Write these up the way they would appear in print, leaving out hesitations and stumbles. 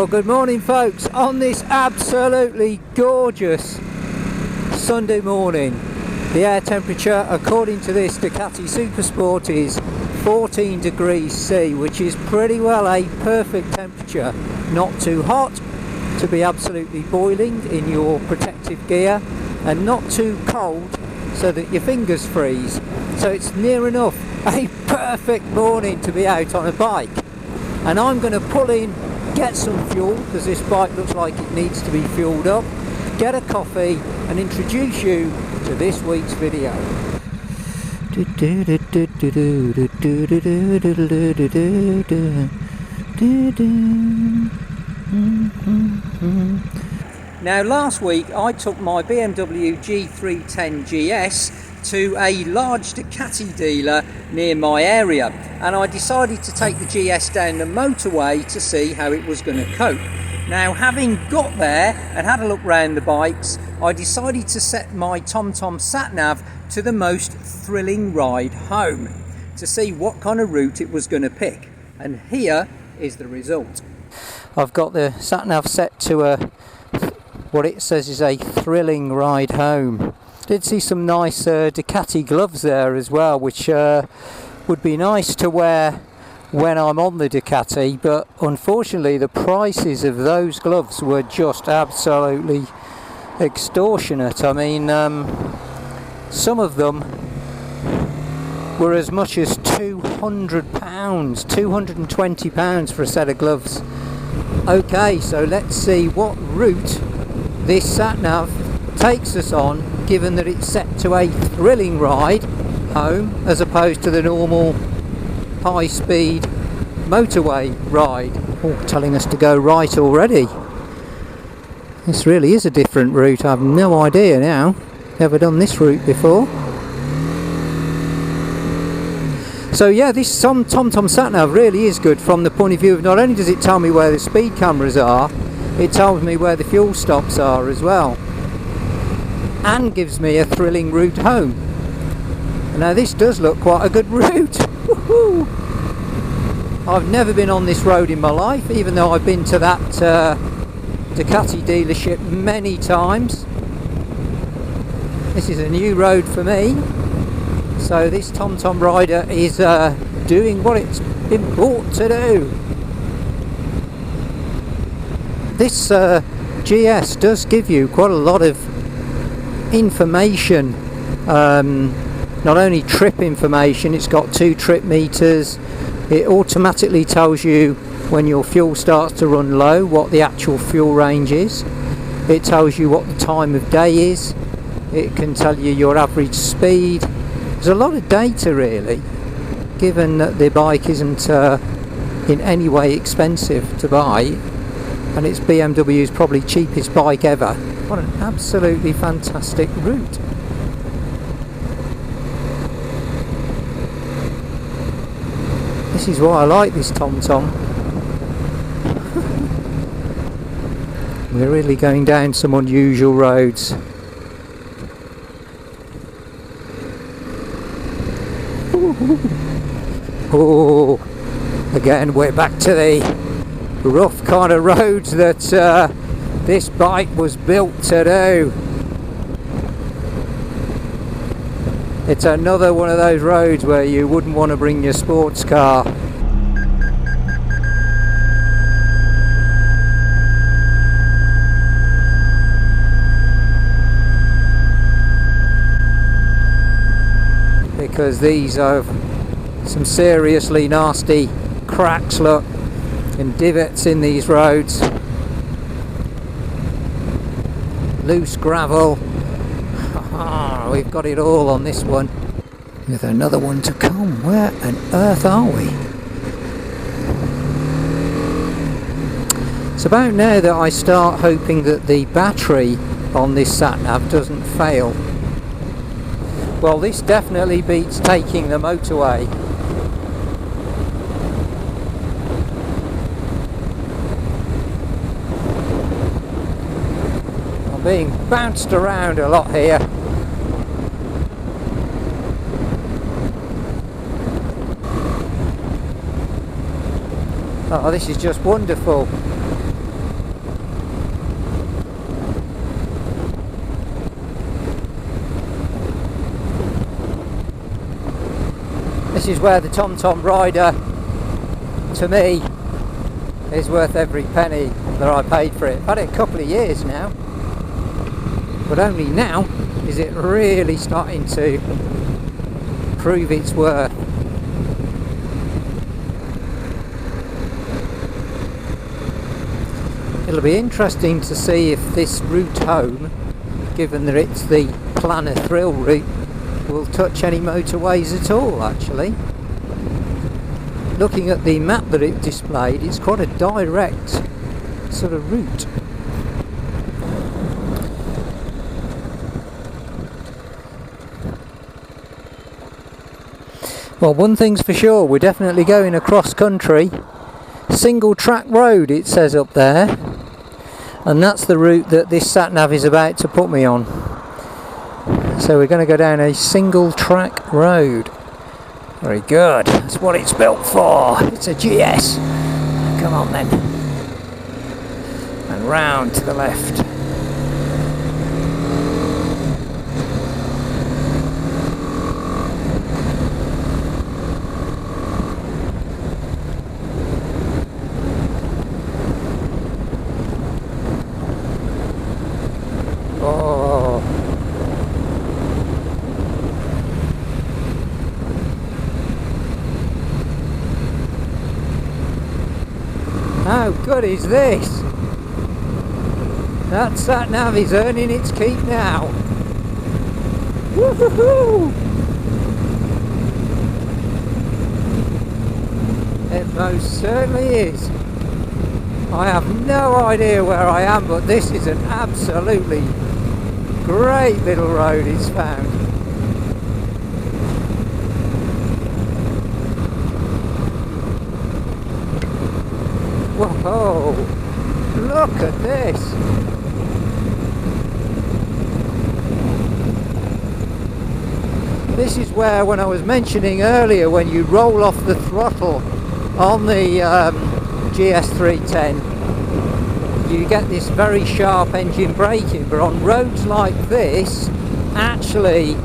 Well, good morning folks, on this absolutely gorgeous Sunday morning. The air temperature, according to this Ducati Supersport, is 14 degrees C, which is pretty well a perfect temperature. Not too hot to be absolutely boiling in your protective gear, and not too cold so that your fingers freeze. So it's near enough a perfect morning to be out on a bike. And I'm going to pull in, get some fuel, because this bike looks like it needs to be fueled up, get a coffee and introduce you to this week's video. Now last week I took my BMW G310 GS to a large Ducati dealer near my area, and I decided to take the GS down the motorway to see how it was going to cope. Now, having got there and had a look round the bikes, I decided to set my TomTom SatNav to the most thrilling ride home to see what kind of route it was going to pick, and here is the result. I've got the SatNav set to what it says is a thrilling ride home. Did see some nice Ducati gloves there as well, which would be nice to wear when I'm on the Ducati, but unfortunately the prices of those gloves were just absolutely extortionate. I mean, some of them were as much as £200, £220 for a set of gloves. Okay, so let's see what route this SatNav takes us on, given that it's set to a thrilling ride home as opposed to the normal high-speed motorway ride. Oh, telling us to go right already. This really is a different route. I have no idea now. Never done this route before. So yeah, this TomTom SatNav really is good from the point of view of not only does it tell me where the speed cameras are, it tells me where the fuel stops are as well, and gives me a thrilling route home. Now this does look quite a good route. Woohoo! I've never been on this road in my life, even though I've been to that Ducati dealership many times. This is a new road for me, so this TomTom Rider is doing what it's been bought to do. This GS does give you quite a lot of information, not only trip information. It's got 2 trip meters. It automatically tells you when your fuel starts to run low what the actual fuel range is. It tells you what the time of day is. It can tell you your average speed. There's a lot of data really, given that the bike isn't in any way expensive to buy, and it's BMW's probably cheapest bike ever. What an absolutely fantastic route. This is why I like this TomTom. We're really going down some unusual roads. Oh, again we're back to the rough kind of roads that this bike was built to do. It's another one of those roads where you wouldn't want to bring your sports car. Because these are some seriously nasty cracks, look, and divots in these roads. Loose gravel. We've got it all on this one, with another one to come. Where on earth are we? It's about now that I start hoping that the battery on this SatNav doesn't fail. Well, this definitely beats taking the motorway. I'm being bounced around a lot here. Oh, this is just wonderful. This is where the TomTom Rider, to me, is worth every penny that I paid for it. I've had it a couple of years now, but only now is it really starting to prove its worth. It'll be interesting to see if this route home, given that it's the planner thrill route, will touch any motorways at all. Actually, looking at the map that it displayed, it's quite a direct sort of route. Well, one thing's for sure, we're definitely going across country. Single track road, it says up there, and that's the route that this sat-nav is about to put me on. So we're going to go down a single track road. Very good, that's what it's built for. It's a GS. Come on then. And round to the left. Oh. How good is this? That sat-nav is earning its keep now. Woohoo! It most certainly is. I have no idea where I am, but this is an absolutely great little road it's found. Whoa! Look at this! This is where, when I was mentioning earlier, when you roll off the throttle on the GS310, you get this very sharp engine braking, but on roads like this, actually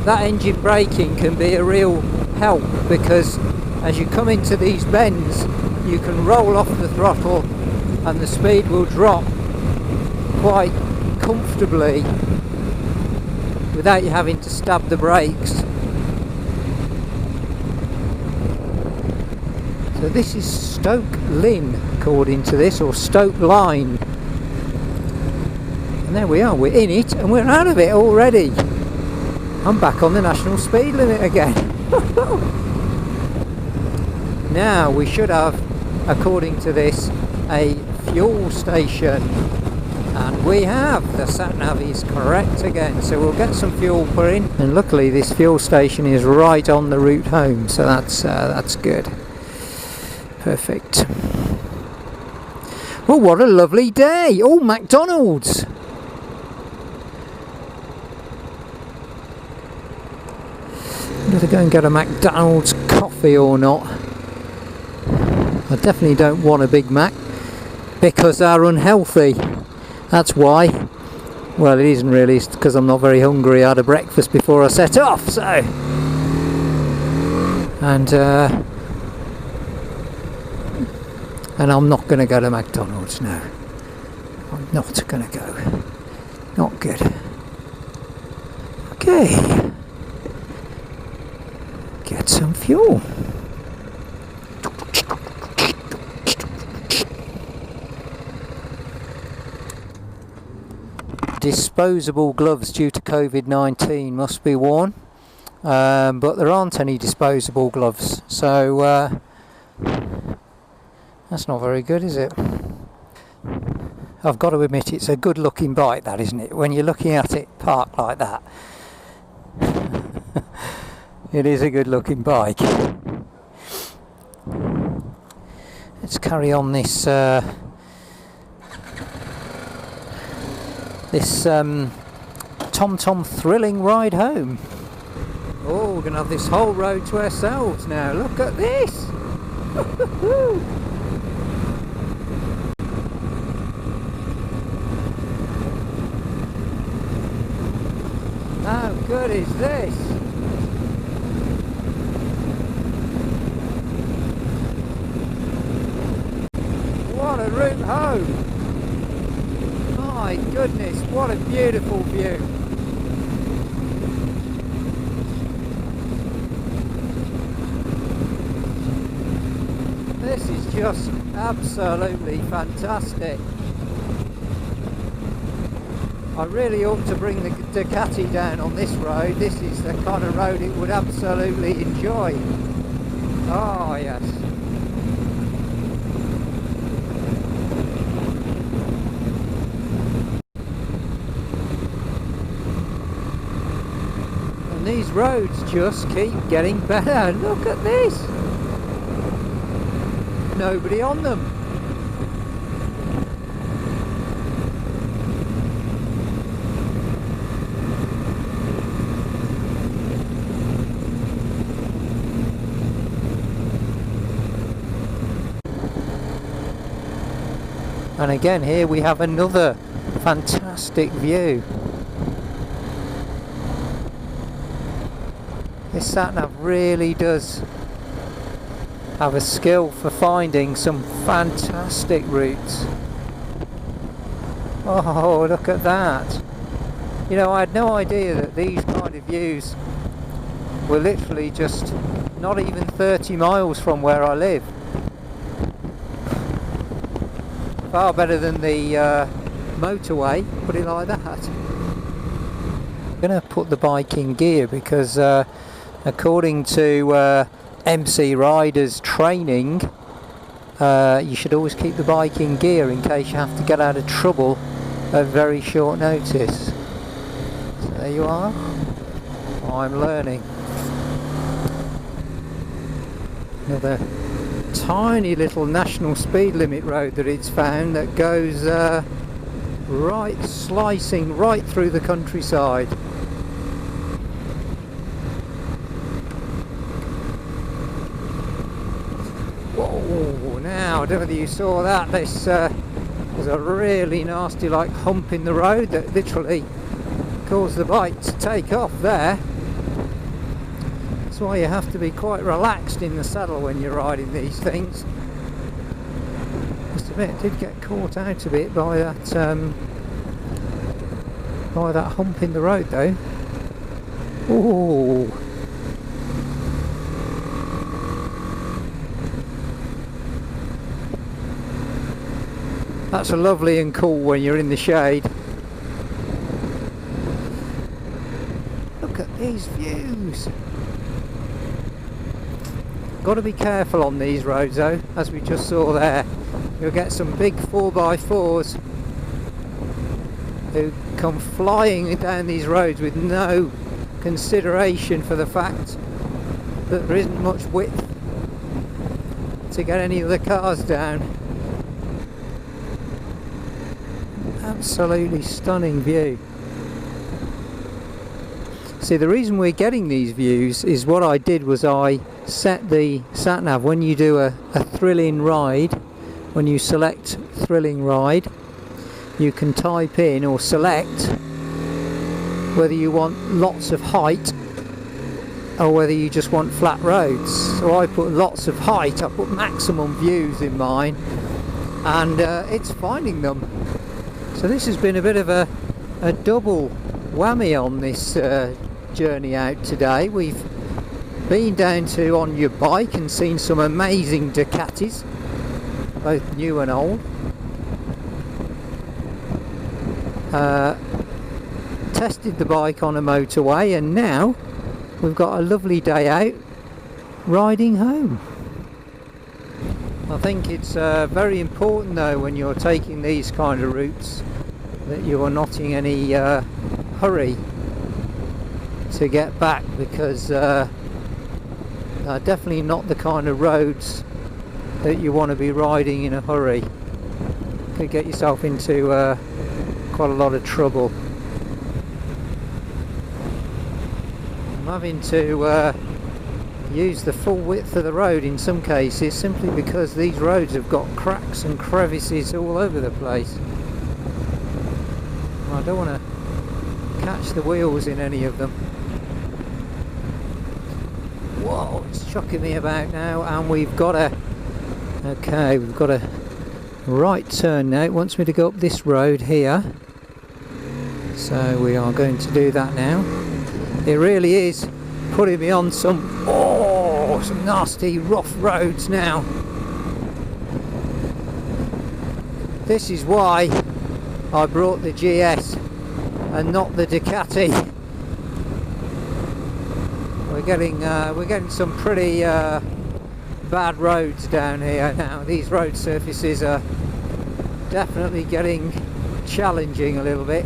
that engine braking can be a real help, because as you come into these bends you can roll off the throttle and the speed will drop quite comfortably without you having to stab the brakes. So this is Stoke Lynn, according to this, or Stoke Line. And there we are, we're in it and we're out of it already. I'm back on the national speed limit again. Now we should have, according to this, a fuel station. And we have. The sat-nav is correct again, so we'll get some fuel put in. And luckily this fuel station is right on the route home, so that's good. Perfect. Well, what a lovely day. Oh, McDonald's. Better go and get a McDonald's coffee or not. I definitely don't want a Big Mac because they're unhealthy. That's why. Well, it isn't really, it's because I'm not very hungry. I had a breakfast before I set off, so. And I'm not going to go to McDonald's now. I'm not going to go. Not good. Okay. Get some fuel. Disposable gloves due to COVID-19 must be worn, but there aren't any disposable gloves, so that's not very good, is it? I've got to admit, it's a good looking bike, that, isn't it? When you're looking at it parked like that. It is a good looking bike. Let's carry on this TomTom thrilling ride home. Oh, we're going to have this whole road to ourselves now. Look at this! How good is this? what a route home! My goodness, what a beautiful view! This is just absolutely fantastic. I really ought to bring the Ducati down on this road. This is the kind of road it would absolutely enjoy. Oh yes. And these roads just keep getting better. Look at this. Nobody on them. And again, here we have another fantastic view. This SatNav really does have a skill for finding some fantastic routes. Oh, look at that. You know, I had no idea that these kind of views were literally just not even 30 miles from where I live. Far better than the motorway, put it like that. I'm going to put the bike in gear because according to MC Rider's training, you should always keep the bike in gear in case you have to get out of trouble at very short notice. So there you are. I'm learning. Another tiny little national speed limit road that it's found that goes right, slicing right through the countryside. Whoa, now I don't know whether you saw that. This was a really nasty like hump in the road that literally caused the bike to take off there. That's why you have to be quite relaxed in the saddle when you're riding these things. Just a bit, it did get caught out a bit by that hump in the road though. Ooh. That's lovely and cool when you're in the shade. Look at these views. Got to be careful on these roads though, as we just saw there. You'll get some big 4x4s who come flying down these roads with no consideration for the fact that there isn't much width to get any of the cars down. Absolutely stunning view. See, the reason we're getting these views is what I did was I set the SatNav, when you do a thrilling ride, when you select thrilling ride, you can type in or select whether you want lots of height or whether you just want flat roads. So I put lots of height, I put maximum views in mine, and it's finding them. So this has been a bit of a double whammy on this journey out today. We've been down to on your bike and seen some amazing Ducatis, both new and old. Tested the bike on a motorway, and now we've got a lovely day out riding home. I think it's very important though when you're taking these kind of routes that you are not in any hurry to get back, because definitely not the kind of roads that you want to be riding in a hurry. Could get yourself into quite a lot of trouble. I'm having to use the full width of the road in some cases simply because these roads have got cracks and crevices all over the place. I don't want to catch the wheels in any of them. Whoa, it's chucking me about now, and we've got a right turn now. It wants me to go up this road here, so we are going to do that now. It really is putting me on some nasty rough roads now. This is why I brought the GS and not the Ducati. We're getting some pretty bad roads down here now. These road surfaces are definitely getting challenging a little bit.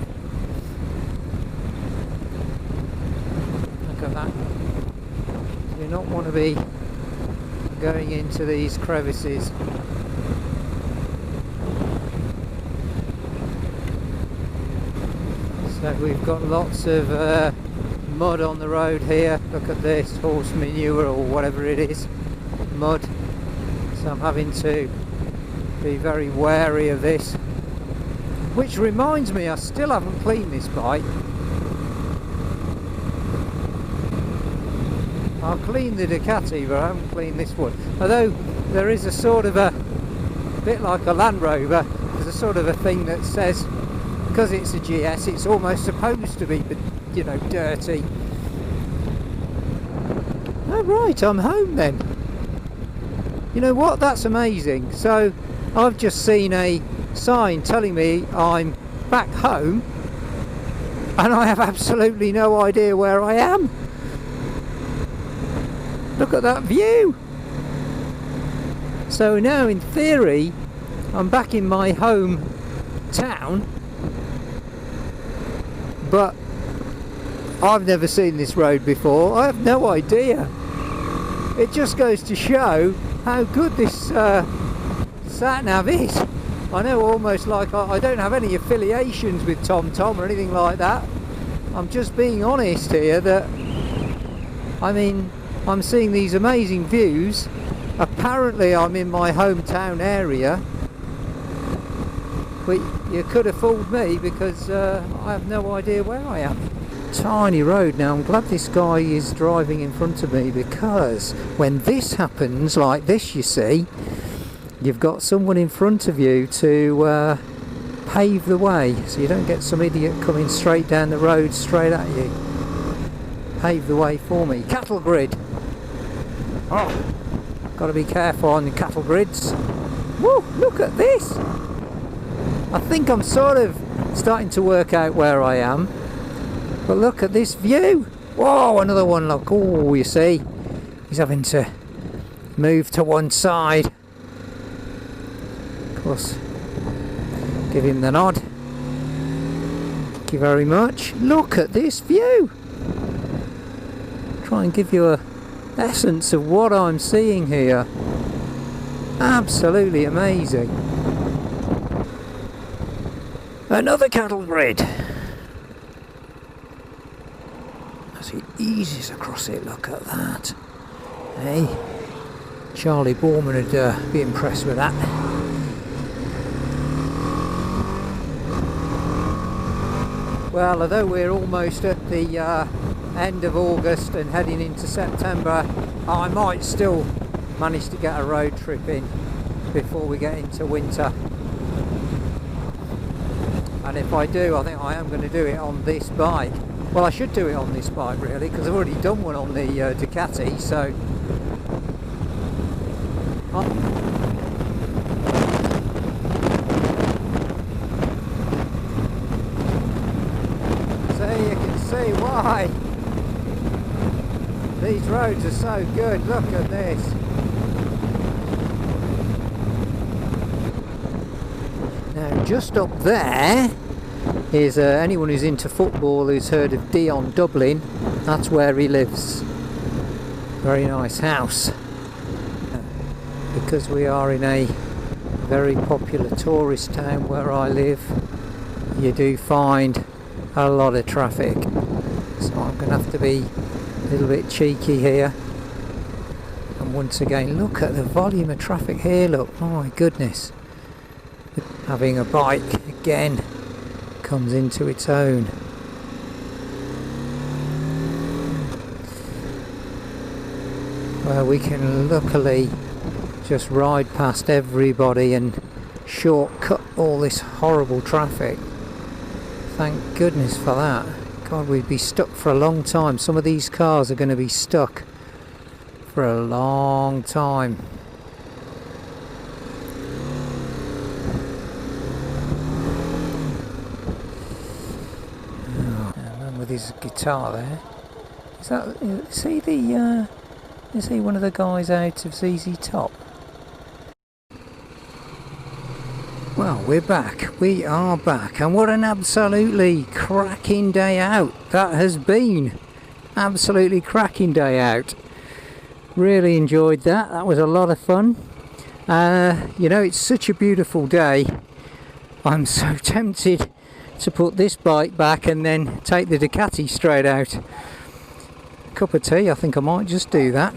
Look at that. You do not want to be going into these crevices. So we've got lots of mud on the road here. Look at this, horse manure or whatever it is, mud. So I'm having to be very wary of this. Which reminds me, I still haven't cleaned this bike. I'll clean the Ducati, but I haven't cleaned this one. Although there is a sort of a bit like a Land Rover, there's a sort of a thing that says, because it's a GS, it's almost supposed to be, you know, dirty. Oh right, I'm home then. You know what, that's amazing. So I've just seen a sign telling me I'm back home, and I have absolutely no idea where I am. Look at that view. So now in theory I'm back in my home town, but I've never seen this road before. I have no idea. It just goes to show how good this SatNav is. I know, almost like I don't have any affiliations with TomTom or anything like that. I'm just being honest here that, I mean, I'm seeing these amazing views. Apparently I'm in my hometown area, but you could have fooled me because I have no idea where I am. Tiny road now. I'm glad this guy is driving in front of me, because when this happens like this, you see, you've got someone in front of you to pave the way, so you don't get some idiot coming straight down the road straight at you. Pave the way for me. Cattle grid. Oh, got to be careful on the cattle grids. Woo, look at this. I think I'm sort of starting to work out where I am, but look at this view. Whoa, another one, look. Oh, you see, he's having to move to one side. Of course, give him the nod. Thank you very much. Look at this view. Try and give you a essence of what I'm seeing here. Absolutely amazing. Another cattle grid. As he eases across it, look at that. Hey, Charlie Borman would be impressed with that. Well, although we're almost at the end of August and heading into September, I might still manage to get a road trip in before we get into winter. And if I do, I think I am going to do it on this bike. Well, I should do it on this bike really, because I've already done one on the Ducati, so you can see why these roads are so good. Look at this. Now just up there is anyone who's into football who's heard of Dion Dublin. That's where he lives. Very nice house. Because we are in a very popular tourist town where I live, you do find a lot of traffic, so I'm going to have to be a little bit cheeky here. And once again, look at the volume of traffic here. Look, oh my goodness. Having a bike again comes into its own. Well, we can luckily just ride past everybody and shortcut all this horrible traffic. Thank goodness for that. God, we'd be stuck for a long time. Some of these cars are going to be stuck for a long time. Oh, man with his guitar there. Is he one of the guys out of ZZ Top? Well, we're back. We are back, and what an absolutely cracking day out that has been. Absolutely cracking day out. Really enjoyed that. That was a lot of fun. You know, it's such a beautiful day. I'm so tempted to put this bike back and then take the Ducati straight out. Cup of tea, I think I might just do that.